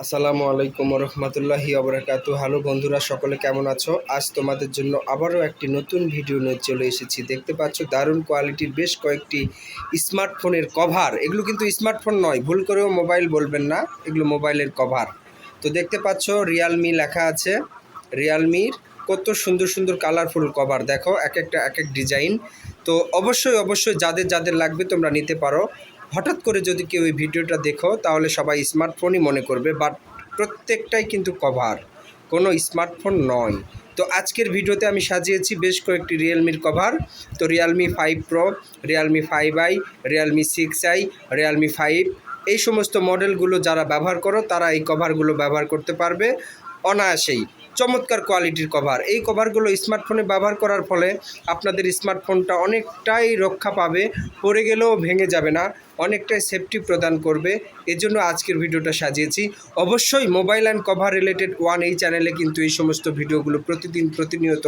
আসসালামু আলাইকুম রহমতুল্লাহি ওবরাকাতু। হ্যালো বন্ধুরা, সকলে কেমন আছো? আজ তোমাদের জন্য আবারও একটি নতুন ভিডিও নিয়ে চলে এসেছি। দেখতে পাচ্ছ দারুণ কোয়ালিটির বেশ কয়েকটি স্মার্টফোনের কভার। এগুলো কিন্তু স্মার্টফোন নয়, ভুল করেও মোবাইল বলবেন না, এগুলো মোবাইলের কভার। তো দেখতে পাচ্ছ রিয়ালমি লেখা আছে। রিয়ালমির কত সুন্দর সুন্দর কালারফুল কভার, দেখো এক একটা এক এক ডিজাইন। তো অবশ্যই যাদের যাদের লাগবে তোমরা নিতে পারো। হঠাৎ করে যদি কেউ এই ভিডিওটা দেখো তাহলে সবাই স্মার্টফোনই মনে করবে, বাট প্রত্যেকটাই কিন্তু কভার, কোনো স্মার্টফোন নয়। তো আজকের ভিডিওতে আমি সাজিয়েছি বেশ কয়েকটি রিয়েলমির কভার। তো Realme 5 pro, Realme 5i, Realme 6i, Realme 5, এই সমস্ত মডেলগুলো যারা ব্যবহার করো তারা এই কভারগুলো ব্যবহার করতে পারবে অনায়াসেই। চমৎকার কোয়ালিটির কভার। এই কভারগুলো স্মার্টফোনে ব্যবহার করার ফলে আপনাদের স্মার্টফোনটা অনেকটাই রক্ষা পাবে, পড়ে গেলেও ভেঙে যাবে না, অনেকটাই সেফটি প্রদান করবে। এজন্য আজকের ভিডিওটা সাজিয়েছি। অবশ্যই মোবাইল অ্যান্ড কভার রিলেটেড এই চ্যানেলে কিন্তু এই সমস্ত ভিডিওগুলো প্রতিনিয়ত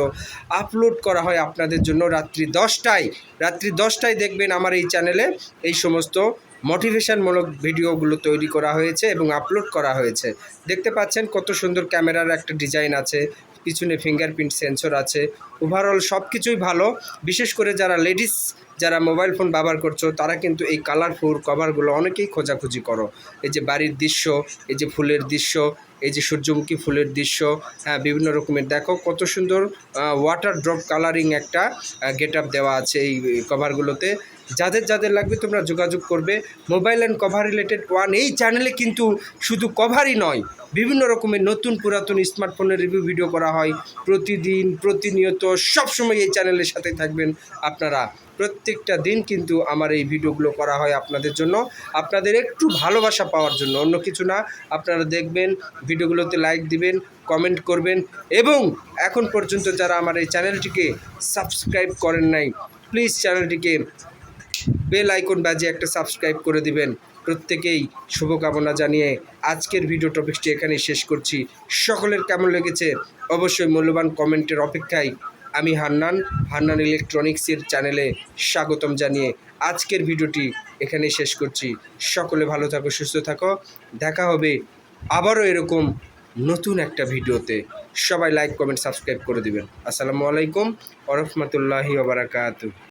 আপলোড করা হয় আপনাদের জন্য। রাত্রি 10টায় দেখবেন আমার এই চ্যানেলে এই সমস্ত মোটিভেশনমূলক ভিডিওগুলো তৈরি করা হয়েছে এবং আপলোড করা হয়েছে। দেখতে পাচ্ছেন কত সুন্দর ক্যামেরার একটা ডিজাইন আছে, পিছনে ফিঙ্গারপ্রিন্ট সেন্সর আছে। ওভারঅল সব কিছুই ভালো। বিশেষ করে যারা মোবাইল ফোন ব্যবহার করছো তারা কিন্তু এই কালারফুল কভারগুলো অনেকেই খোঁজাখুঁজি করো। এই যে বাড়ির দৃশ্য, এই যে ফুলের দৃশ্য, এই যে সূর্যমুখী ফুলের দৃশ্য, হ্যাঁ, বিভিন্ন রকমের দেখো কত সুন্দর ওয়াটার ড্রপ কালারিং একটা গেট আপ দেওয়া আছে এই কভারগুলোতে। যাদের লাগবে তোমরা যোগাযোগ করবে। মোবাইল অ্যান্ড কভার রিলেটেড এই চ্যানেলে কিন্তু শুধু কভারই নয়, বিভিন্ন রকমের নতুন পুরাতন স্মার্টফোনের রিভিউ ভিডিও করা হয় প্রতিনিয়ত। সবসময় এই চ্যানেলের সাথে থাকবেন আপনারা। প্রত্যেকটা দিন কিন্তু আমার এই ভিডিওগুলো করা হয় আপনাদের জন্য, আপনাদের একটু ভালোবাসা পাওয়ার জন্য, অন্য কিছু না। আপনারা দেখবেন, ভিডিওগুলোতে লাইক দিবেন, কমেন্ট করবেন, এবং এখন পর্যন্ত যারা আমার এই চ্যানেলটিকে সাবস্ক্রাইব করেন নাই, প্লিজ চ্যানেলটিকে বেল আইকন বাজিয়ে একটা সাবস্ক্রাইব করে দিবেন। প্রত্যেকেই শুভকামনা জানিয়ে আজকের ভিডিও টপিকটি এখানেই শেষ করছি। সকলের কেমন লেগেছে অবশ্যই মূল্যবান কমেন্টের অপেক্ষায়। আমি হান্নান ইলেকট্রনিক্সের চ্যানেলে স্বাগতম জানিয়ে আজকের ভিডিওটি এখানেই শেষ করছি। সকলে ভালো থাকো, সুস্থ থাকো। দেখা হবে আবারও এরকম নতুন একটা ভিডিওতে। সবাই লাইক, কমেন্ট, সাবস্ক্রাইব করে দিবেন। আসসালামু আলাইকুম ওয়া রাহমাতুল্লাহি ওয়া বারাকাতুহু।